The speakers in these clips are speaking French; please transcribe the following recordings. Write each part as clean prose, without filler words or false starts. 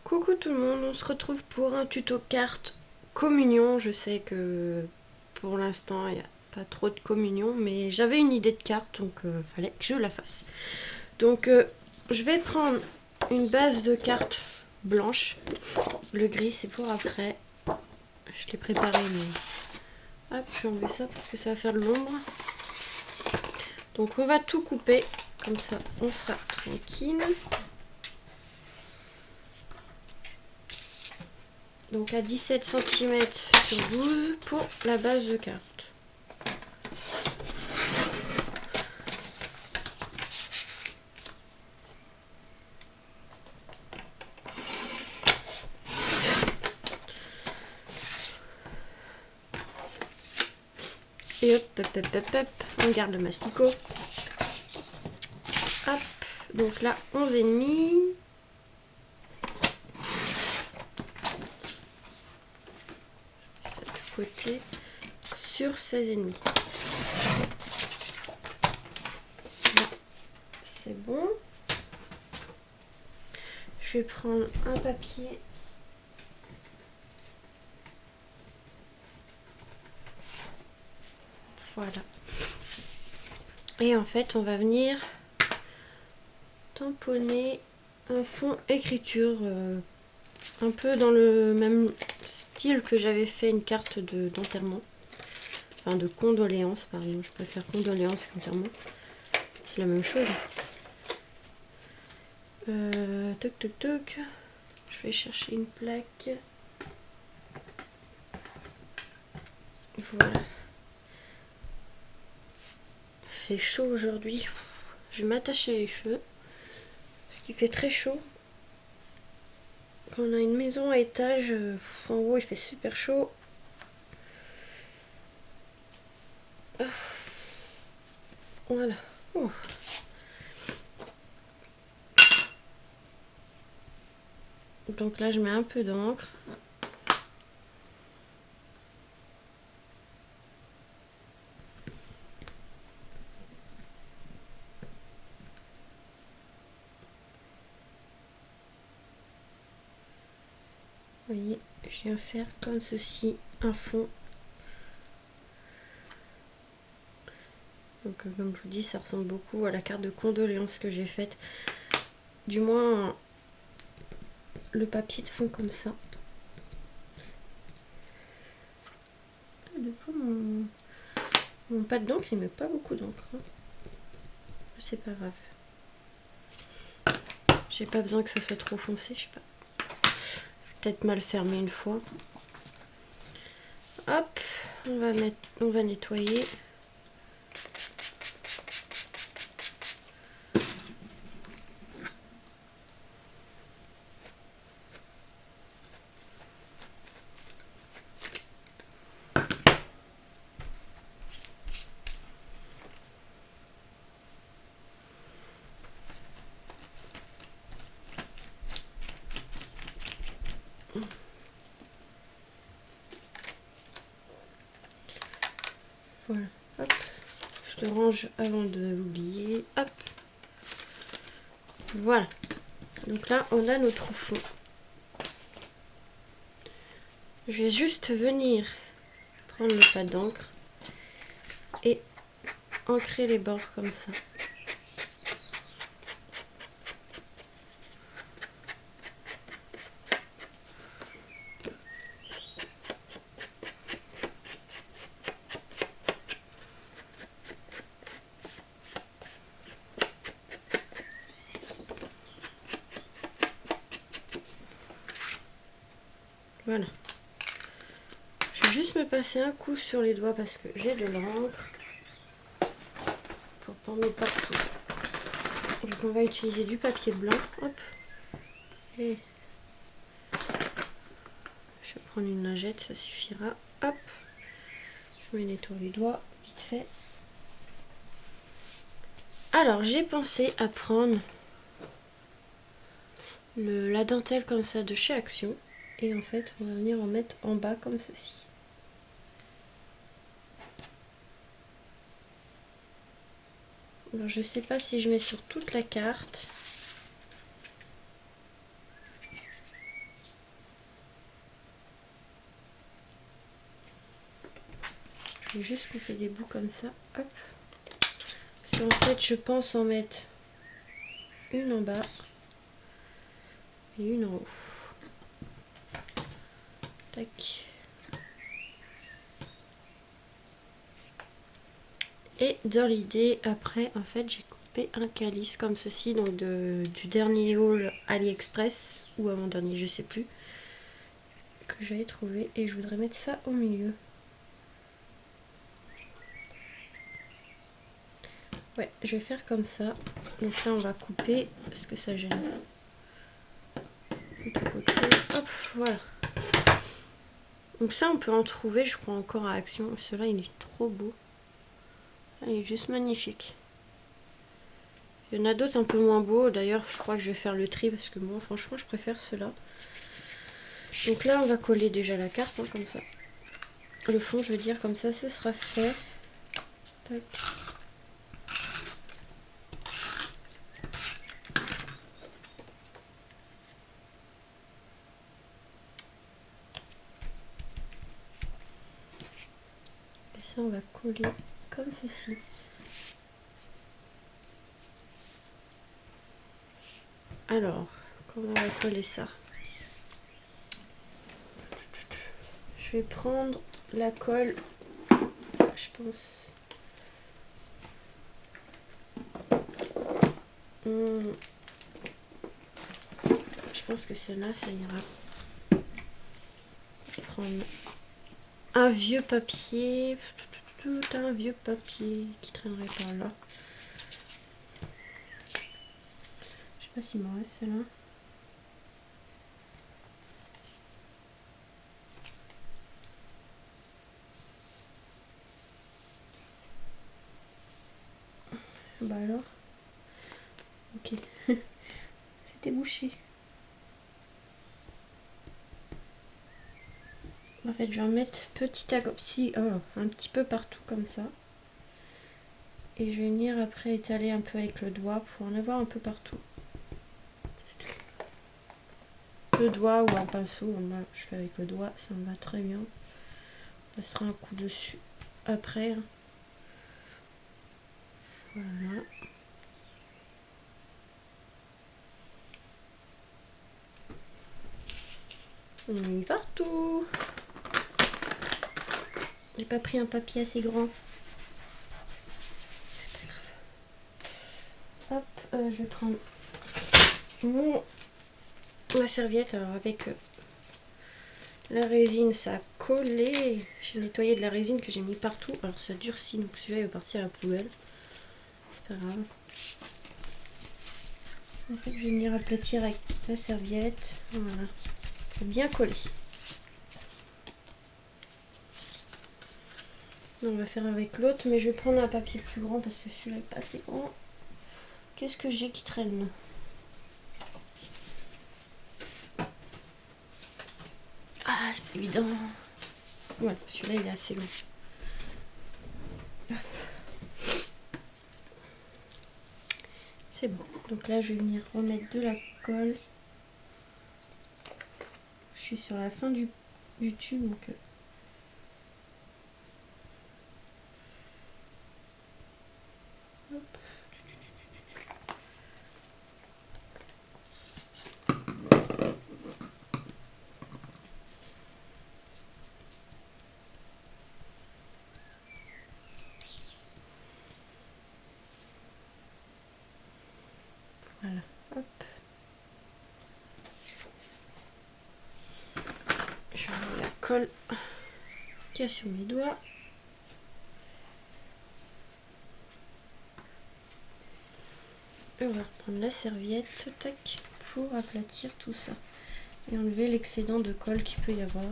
Coucou tout le monde, on se retrouve pour un tuto carte communion. Je sais que pour l'instant il n'y a pas trop de communion, mais j'avais une idée de carte donc fallait que je la fasse. Donc je vais prendre une base de cartes blanche. Le gris c'est pour après. Je l'ai préparé mais hop, je vais enlever ça parce que ça va faire de l'ombre. Donc on va tout couper, comme ça on sera tranquille. Donc à 17 cm sur 12 pour la base de carte. Et hop, hop, hop, hop, hop, on garde le masticot. Hop, donc là 11 et demi. Ça de côté sur 16 et demi. Là, c'est bon. Je vais prendre un papier. Voilà. Et en fait, on va venir tamponner un fond écriture un peu dans le même style que j'avais fait une carte d'enterrement. Enfin, de condoléances, pardon. Je préfère condoléances qu'enterrement. C'est la même chose. Toc, toc, toc. Je vais chercher une plaque. Voilà. Il fait chaud aujourd'hui. Je vais m'attacher les cheveux. Parce qu'il fait très chaud. Quand on a une maison à étage, en haut il fait super chaud. Voilà. Ouh. Donc là je mets un peu d'encre. Vous voyez, je viens faire comme ceci un fond. Donc comme je vous dis, ça ressemble beaucoup à la carte de condoléances que j'ai faite. Du moins, le papier de fond comme ça. Des fois, mon pad d'encre, il met pas beaucoup d'encre. Hein. C'est pas grave. J'ai pas besoin que ça soit trop foncé, je sais pas. Peut-être mal fermé une fois. Hop, on va nettoyer. Voilà, hop, je le range avant de l'oublier, hop, voilà, donc là on a notre fond. Je vais juste venir prendre le pad d'encre et ancrer les bords comme ça. Voilà. Je vais juste me passer un coup sur les doigts parce que j'ai de l'encre pour pas en mettre partout. Donc on va utiliser du papier blanc. Hop. Et je vais prendre une lingette, ça suffira. Hop. Je me nettoie les doigts vite fait. Alors j'ai pensé à prendre la dentelle comme ça de chez Action. Et en fait, on va venir en mettre en bas comme ceci. Alors, je sais pas si je mets sur toute la carte. Je vais juste couper des bouts comme ça. Hop. Parce qu'en fait, je pense en mettre une en bas et une en haut. Tac. Et dans l'idée, après, en fait, j'ai coupé un calice comme ceci, donc du dernier haul AliExpress, ou avant-dernier, je sais plus, que j'avais trouvé, et je voudrais mettre ça au milieu. Ouais, je vais faire comme ça. Donc là, on va couper, parce que ça gêne. Plutôt qu'autre chose. Hop, voilà. Donc ça, on peut en trouver, je crois, encore à Action. Celui-là, il est trop beau. Il est juste magnifique. Il y en a d'autres un peu moins beaux. D'ailleurs, je crois que je vais faire le tri parce que moi, franchement, je préfère ceux-là. Donc là, on va coller déjà la carte, hein, comme ça. Le fond, je veux dire, comme ça, ce sera fait. Tac. Et ça, on va coller comme ceci. Alors, comment on va coller ça? Je vais prendre la colle, je pense. Je pense que celle-là, ça ira. Je vais prendre un vieux papier. Un vieux papier qui traînerait par là. Je sais pas s'il m'en reste celle-là. Bah alors. Ok. C'était bouché. En fait, je vais en mettre petit à petit, un petit peu partout comme ça. Et je vais venir après étaler un peu avec le doigt pour en avoir un peu partout. Le doigt ou un pinceau, moi je fais avec le doigt, ça me va très bien. On passera un coup dessus après. Voilà. On a mis partout. J'ai pas pris un papier assez grand. C'est pas grave. Hop, je vais prendre ma serviette. Alors avec la résine, ça a collé. J'ai nettoyé de la résine que j'ai mis partout. Alors ça durcit, donc celui-là il va partir à la poubelle. C'est pas grave. En fait, je vais venir aplatir avec la serviette. Voilà. Faut bien coller. On va faire avec l'autre, mais je vais prendre un papier plus grand parce que celui-là est pas assez grand. Qu'est-ce que j'ai qui traîne? Ah, c'est pas évident. Voilà, celui-là il est assez grand. C'est bon. Donc là, je vais venir remettre de la colle. Je suis sur la fin du tube, donc hop. Voilà, hop. Je remets la colle qu'il y a sur mes doigts. Et on va reprendre la serviette, tac, pour aplatir tout ça. Et enlever l'excédent de colle qu'il peut y avoir.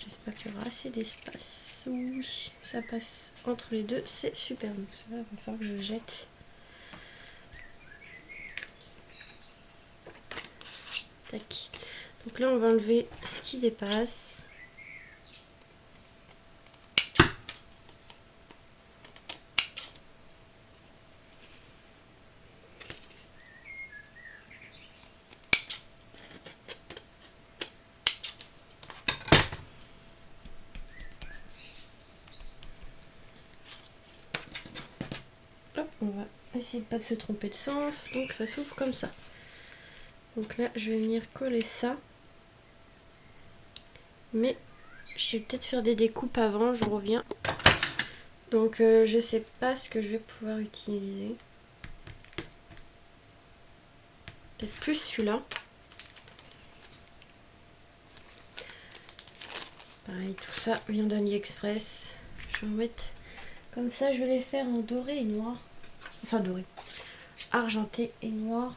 J'espère qu'il y aura assez d'espace. Oui, ça passe entre les deux, c'est super. Donc ça va falloir que je jette. Tac. Donc là, on va enlever ce qui dépasse. on va essayer de pas se tromper de sens. Donc ça s'ouvre comme ça. Donc là je vais venir coller ça. Mais je vais peut-être faire des découpes avant, je reviens. Donc je sais pas ce que je vais pouvoir utiliser. Peut-être plus celui-là. Pareil, tout ça vient d'AliExpress. Je vais en mettre comme ça, je vais les faire en doré et noir. Enfin doré. Argenté et noir.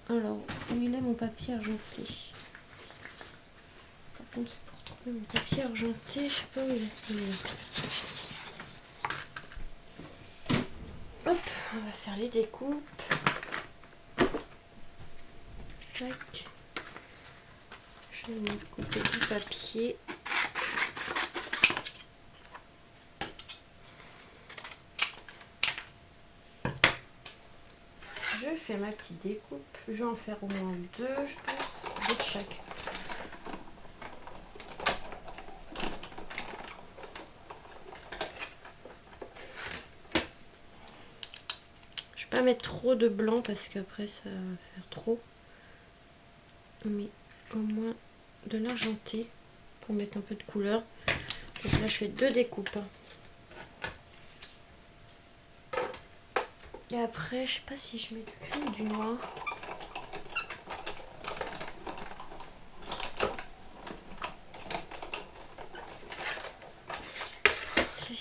Alors, où il est mon papier argenté? Par contre, c'est pour trouver mon papier argenté, je sais pas où il est. Hop, on va faire les découpes. Tac. Je vais venir couper du papier. Je fais ma petite découpe. Je vais en faire au moins deux, je pense, deux de chaque. Je vais pas mettre trop de blanc parce qu'après ça va faire trop. Mais au moins de l'argenté pour mettre un peu de couleur. Donc là je fais deux découpes. Et après je sais pas si je mets du gris ou du noir.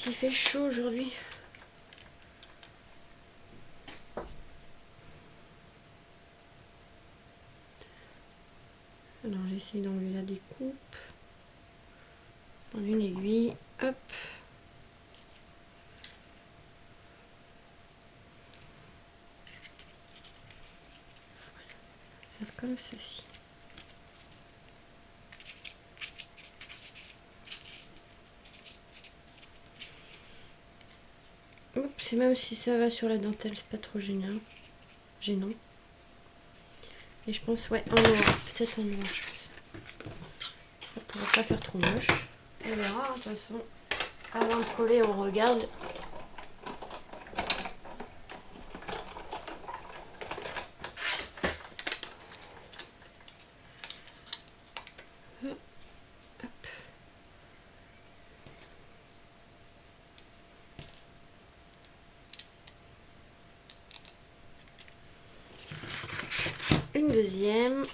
Il fait chaud aujourd'hui. Alors j'essaye d'enlever la découpe. Dans une aiguille. Hop. Faire comme ceci. C'est même si ça va sur la dentelle, c'est pas trop gênant. Et je pense, ouais, en noir. Peut-être en noir, je pense. Ça pourrait pas faire trop moche. On verra, de toute façon. Avant de coller, on regarde. Une deuxième.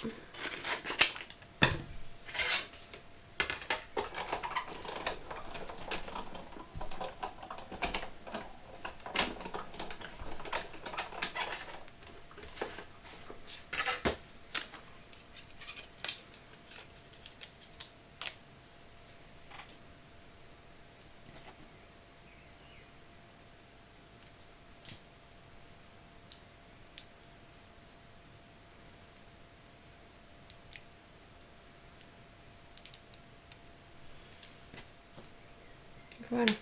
Voilà.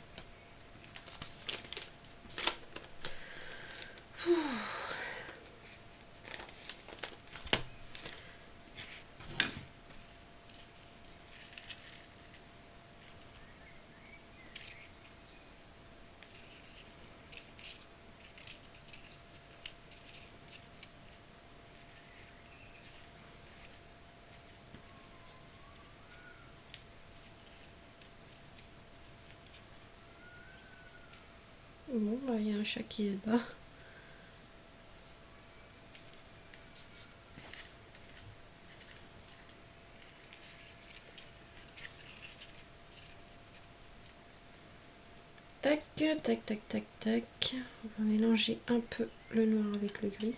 Bon, bah, il y a un chat qui se bat. Tac, tac, tac, tac, tac. On va mélanger un peu le noir avec le gris.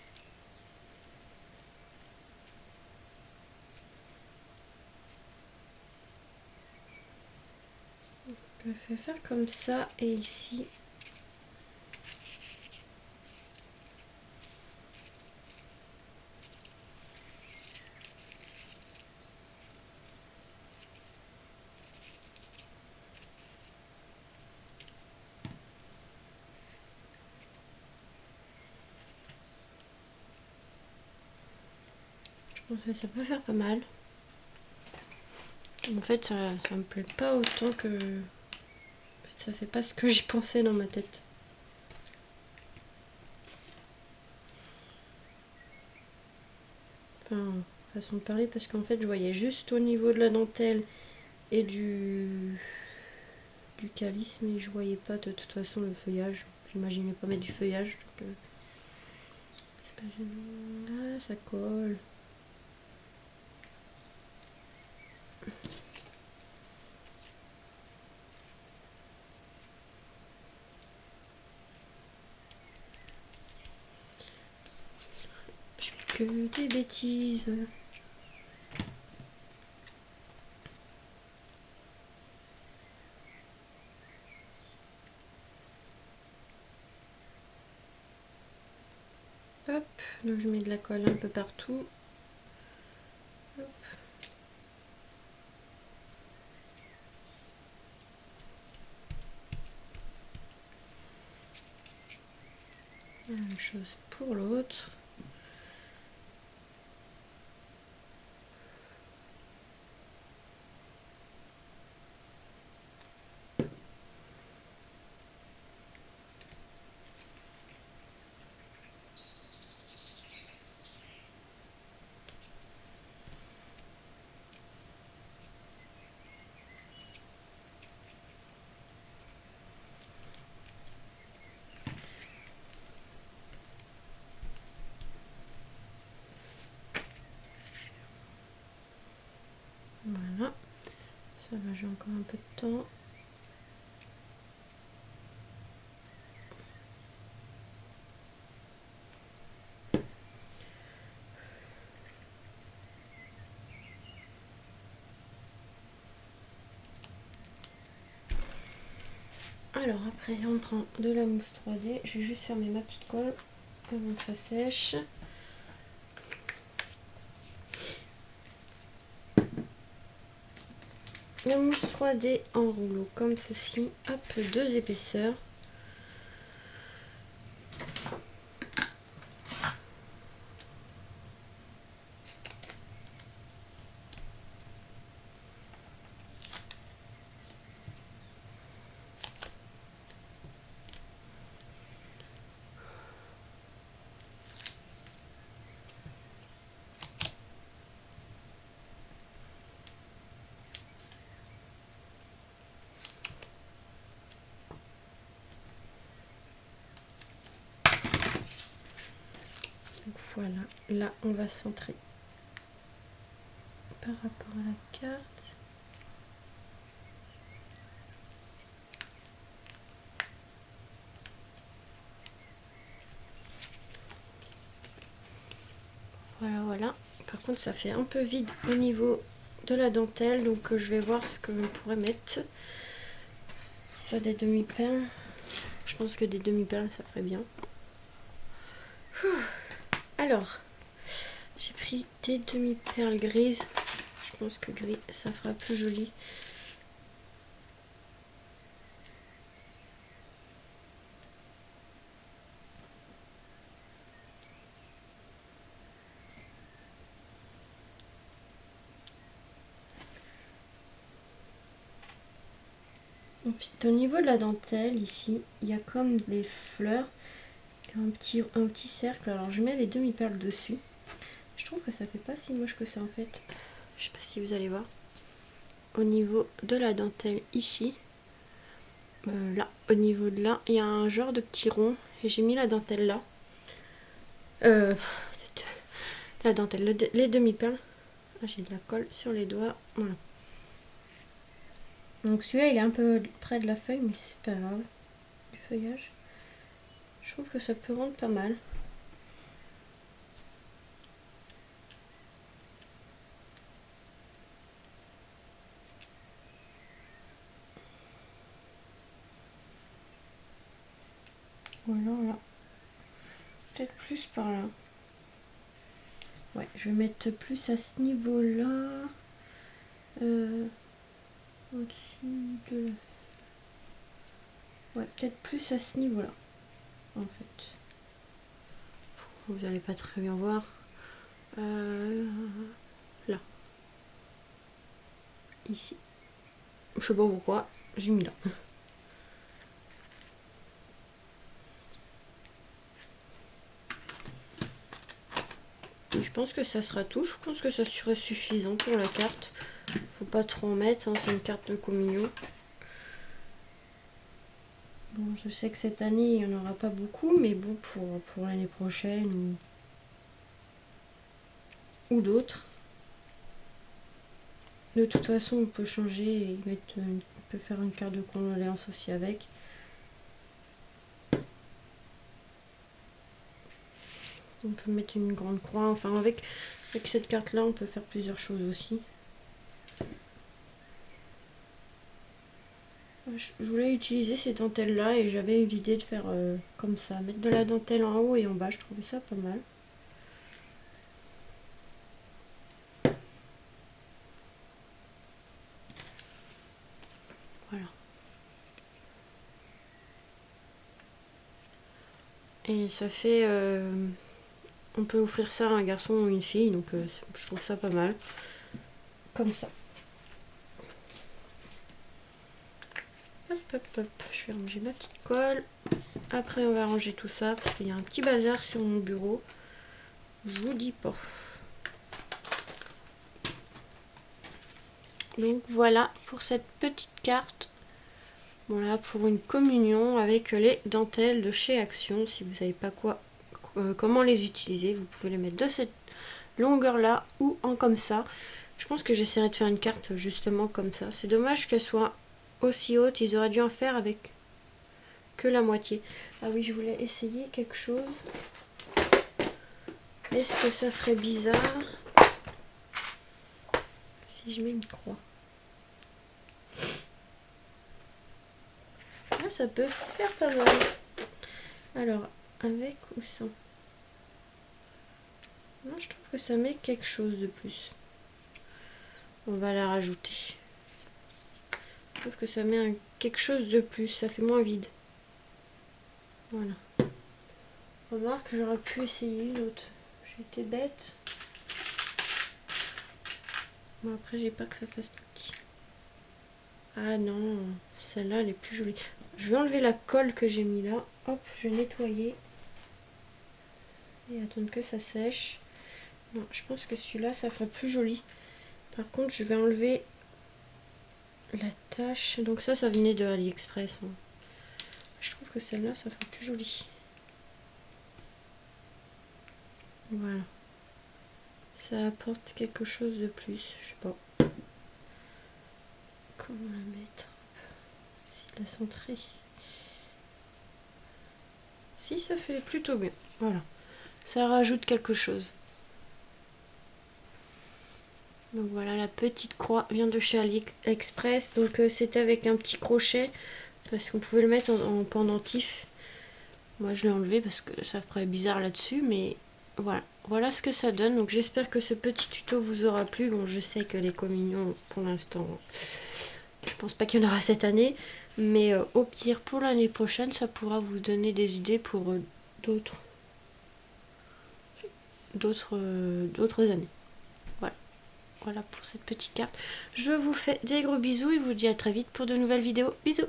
Je vais faire comme ça et ici. Je pense que ça peut faire pas mal. En fait, ça me plaît pas autant que... En fait, ça fait pas ce que j'y pensais dans ma tête. Enfin, façon de parler, parce qu'en fait je voyais juste au niveau de la dentelle et du calice, mais je voyais pas de toute façon le feuillage. J'imaginais pas mettre du feuillage, donc c'est pas gênant. Ah, ça colle. Je fais que des bêtises. Hop, donc je mets de la colle un peu partout. Hop. La même chose pour l'autre. Voilà, ça va, j'ai encore un peu de temps. Alors après on prend de la mousse 3D, je vais juste fermer ma petite colle avant que ça sèche. La mousse 3D en rouleau comme ceci, hop, 2 épaisseurs. Donc voilà, là on va centrer par rapport à la carte. Voilà, voilà. Par contre ça fait un peu vide au niveau de la dentelle, donc je vais voir ce que l'on pourrait mettre. Soit des demi-perles. Je pense que des demi-perles ça ferait bien. Alors, j'ai pris des demi-perles grises. Je pense que gris ça fera plus joli. Ensuite, au niveau de la dentelle, ici, il y a comme des fleurs et un petit cercle. Alors, je mets les demi-perles dessus. Je trouve que ça fait pas si moche que ça en fait. Je sais pas si vous allez voir. Au niveau de la dentelle, ici, là, au niveau de là, il y a un genre de petit rond et j'ai mis la dentelle là. La dentelle, les demi-perles. Ah, j'ai de la colle sur les doigts. Voilà. Donc celui-là, il est un peu près de la feuille, mais c'est pas grave. Du feuillage. Je trouve que ça peut rendre pas mal. Voilà. Peut-être plus par là. Ouais, je vais mettre plus à ce niveau-là. Au-dessus de la... Ouais, peut-être plus à ce niveau-là. En fait. Vous n'allez pas très bien voir. Là. Ici. Je sais pas pourquoi. J'ai mis là. Je pense que ça sera tout. Je pense que ça serait suffisant pour la carte. Faut pas trop en mettre, hein, c'est une carte de communion. Bon, je sais que cette année, il n'y en aura pas beaucoup, mais bon, pour l'année prochaine ou d'autres. De toute façon, on peut changer et mettre on peut faire une carte de condoléances aussi avec. On peut mettre une grande croix. Enfin, avec cette carte-là, on peut faire plusieurs choses aussi. Je voulais utiliser ces dentelles-là et j'avais eu l'idée de faire comme ça. Mettre de la dentelle en haut et en bas. Je trouvais ça pas mal. Voilà. Et ça fait... on peut offrir ça à un garçon ou une fille. Donc je trouve ça pas mal. Comme ça. Hop, hop, hop. Je vais ranger ma petite colle. Après, on va ranger tout ça parce qu'il y a un petit bazar sur mon bureau. Je vous dis pas. Donc voilà pour cette petite carte. Voilà pour une communion avec les dentelles de chez Action. Si vous savez pas comment les utiliser, vous pouvez les mettre de cette longueur là ou en comme ça. Je pense que j'essaierai de faire une carte justement comme ça. C'est dommage qu'elle soit aussi haute. Ils auraient dû en faire avec que la moitié. Ah oui, je voulais essayer quelque chose. Est-ce que ça ferait bizarre si je mets une croix? Ah, ça peut faire pas mal. Alors, avec ou sans? Non, je trouve que ça met quelque chose de plus. On va la rajouter. Je trouve que ça met quelque chose de plus. Ça fait moins vide. Voilà. Remarque, j'aurais pu essayer une autre. J'étais bête. Bon, après, j'ai pas que ça fasse tout petit. Ah non, celle-là, elle est plus jolie. Je vais enlever la colle que j'ai mis là. Hop, je vais nettoyer. Et attendre que ça sèche. Non, je pense que celui-là, ça ferait plus joli. Par contre, je vais enlever la tache. Donc ça venait de AliExpress. Hein. Je trouve que celle-là, ça ferait plus joli. Voilà. Ça apporte quelque chose de plus. Je sais pas. Comment la mettre? Si la centrer. Si, ça fait plutôt bien. Voilà. Ça rajoute quelque chose. Donc voilà, la petite croix vient de chez AliExpress. Donc c'était avec un petit crochet parce qu'on pouvait le mettre en pendentif. Moi je l'ai enlevé parce que ça ferait bizarre là-dessus, mais voilà. Voilà ce que ça donne. Donc j'espère que ce petit tuto vous aura plu. Bon, je sais que les communions, pour l'instant, je pense pas qu'il y en aura cette année, mais au pire pour l'année prochaine, ça pourra vous donner des idées pour d'autres années. Voilà pour cette petite carte. Je vous fais des gros bisous et vous dis à très vite pour de nouvelles vidéos. Bisous!